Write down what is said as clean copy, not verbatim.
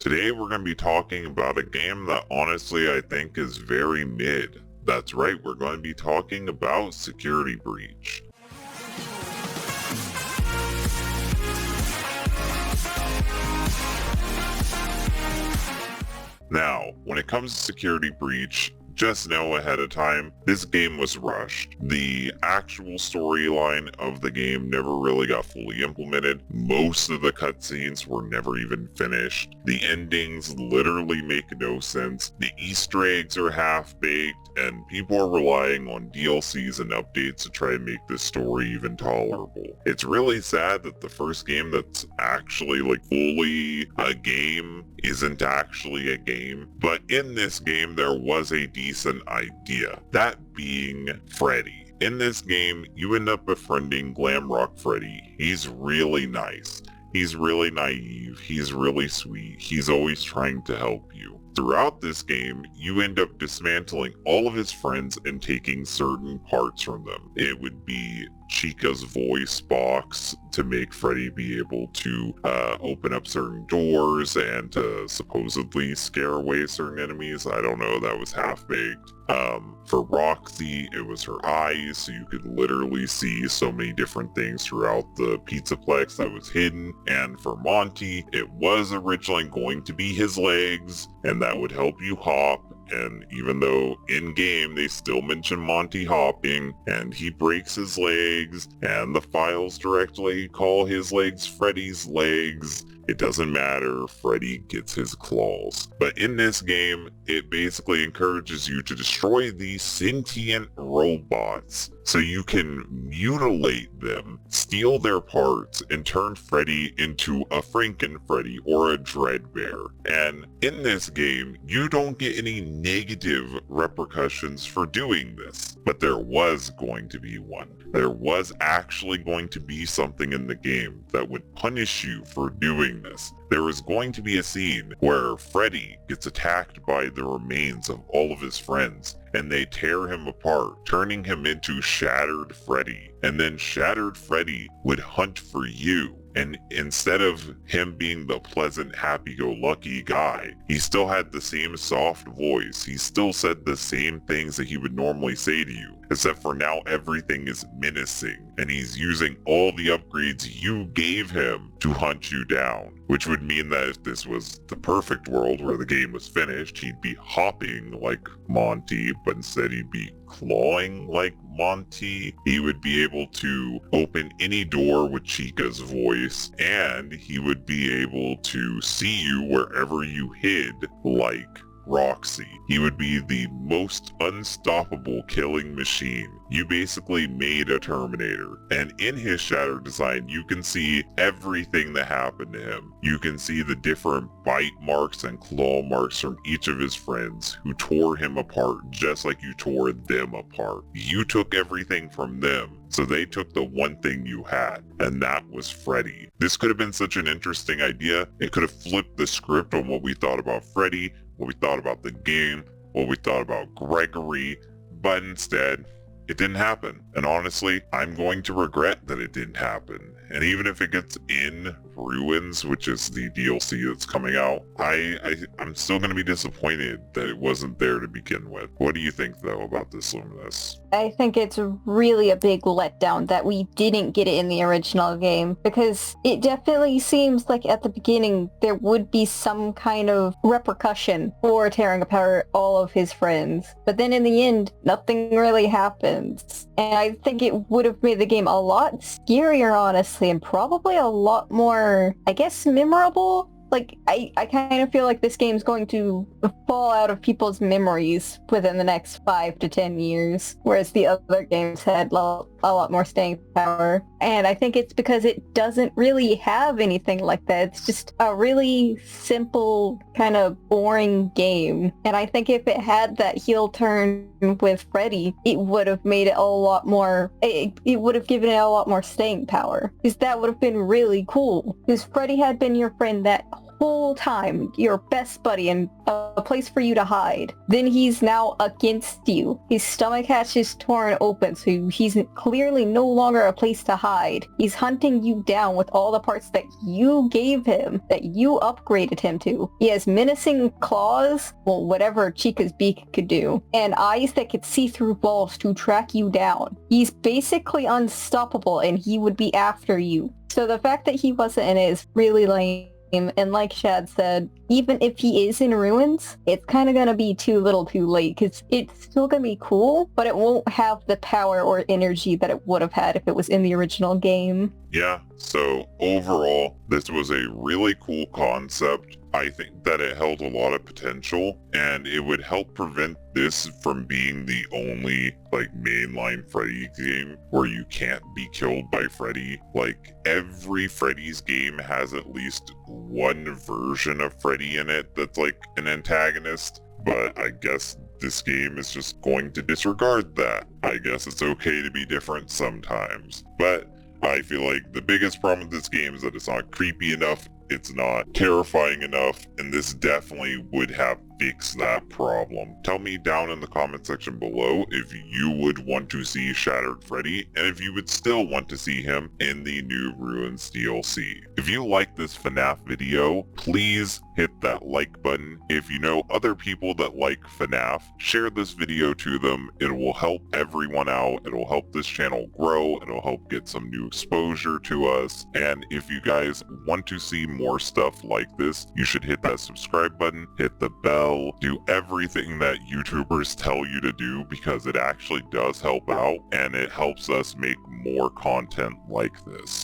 Today we're going to be talking about a game that honestly I think is very mid. That's right, we're going to be talking about Security Breach. Now, when it comes to Security Breach, just know ahead of time, this game was rushed. The actual storyline of the game never really got fully implemented. Most of the cutscenes were never even finished. The endings literally make no sense. The Easter eggs are half-baked, and people are relying on DLCs and updates to try and make this story even tolerable. It's really sad that the first game that's actually fully a game isn't actually a game, but in this game there was a decent idea, that being Freddy. In this game, you end up befriending Glamrock Freddy. He's really nice. He's really naive. He's really sweet. He's always trying to help you. Throughout this game, you end up dismantling all of his friends and taking certain parts from them. It would be Chica's voice box to make Freddy be able to open up certain doors and to supposedly scare away certain enemies. I don't know, that was half-baked. For Roxy, it was her eyes, so you could literally see so many different things throughout the Pizzaplex that was hidden. And for Monty, it was originally going to be his legs, and that would help you hop. And even though in-game they still mention Monty hopping, and he breaks his legs, and the files directly call his legs Freddy's legs, it doesn't matter, Freddy gets his claws. But in this game, it basically encourages you to destroy these sentient robots so you can mutilate them, steal their parts, and turn Freddy into a Franken-Freddy or a Dreadbear. And in this game, you don't get any negative repercussions for doing this, but there was going to be one. There was actually going to be something in the game that would punish you for doing this. There was going to be a scene where Freddy gets attacked by the remains of all of his friends, and they tear him apart, turning him into Shattered Freddy. And then Shattered Freddy would hunt for you. And instead of him being the pleasant, happy-go-lucky guy, he still had the same soft voice. He still said the same things that he would normally say to you, except for now everything is menacing, and he's using all the upgrades you gave him to hunt you down, which would mean that if this was the perfect world where the game was finished, he'd be hopping like Monty, but instead he'd be clawing like Monty. He would be able to open any door with Chica's voice, and he would be able to see you wherever you hid like Roxy. He would be the most unstoppable killing machine. You basically made a Terminator, and in his shadow design you can see everything that happened to him. You can see the different bite marks and claw marks from each of his friends who tore him apart just like you tore them apart. You took everything from them, so they took the one thing you had, and that was Freddy. This could have been such an interesting idea. It could have flipped the script on what we thought about Freddy, what we thought about the game, what we thought about Gregory, but instead, it didn't happen. And honestly, I'm going to regret that it didn't happen. And even if it gets in Ruins, which is the DLC that's coming out, I'm still going to be disappointed that it wasn't there to begin with. What do you think, though, about this, Luminous? I think it's really a big letdown that we didn't get it in the original game, because it definitely seems like at the beginning there would be some kind of repercussion for tearing apart all of his friends. But then in the end, nothing really happens. And I think it would have made the game a lot scarier, honestly, and probably a lot more, I guess, memorable. Like, I kind of feel like this game's going to fall out of people's memories within the next 5 to 10 years, whereas the other games had a lot more staying power. And I think it's because it doesn't really have anything like that. It's just a really simple, kind of boring game. And I think if it had that heel turn with Freddy, it would have made it a lot more, it would have given it a lot more staying power. Because that would have been really cool. Because Freddy had been your friend that whole time your best buddy and a place for you to hide. Then he's now against you. His stomach hatch is torn open, so he's clearly no longer a place to hide. He's hunting you down with all the parts that you gave him, that you upgraded him to. He has menacing claws, well, whatever Chica's beak could do, and eyes that could see through walls to track you down. He's basically unstoppable, and he would be after you. So the fact that he wasn't in it is really lame. And like Shad said, even if he is in ruins, it's kind of going to be too little too late, because it's still going to be cool, but it won't have the power or energy that it would have had if it was in the original game. Yeah, so overall, this was a really cool concept. I think that it held a lot of potential, and it would help prevent this from being the only, mainline Freddy game where you can't be killed by Freddy. Every Freddy's game has at least one version of Freddy in it that's an antagonist, but I guess this game is just going to disregard that. I guess it's okay to be different sometimes, but I feel like the biggest problem with this game is that it's not creepy enough, it's not terrifying enough, and this definitely would have fixed that problem. Tell me down in the comment section below if you would want to see Shattered Freddy, and if you would still want to see him in the new Ruins DLC. If you like this FNAF video, please hit that like button. If you know other people that like FNAF, share this video to them. It will help everyone out. It'll help this channel grow. It'll help get some new exposure to us. And if you guys want to see more stuff like this, you should hit that subscribe button, hit the bell, do everything that YouTubers tell you to do, because it actually does help out and it helps us make more content like this.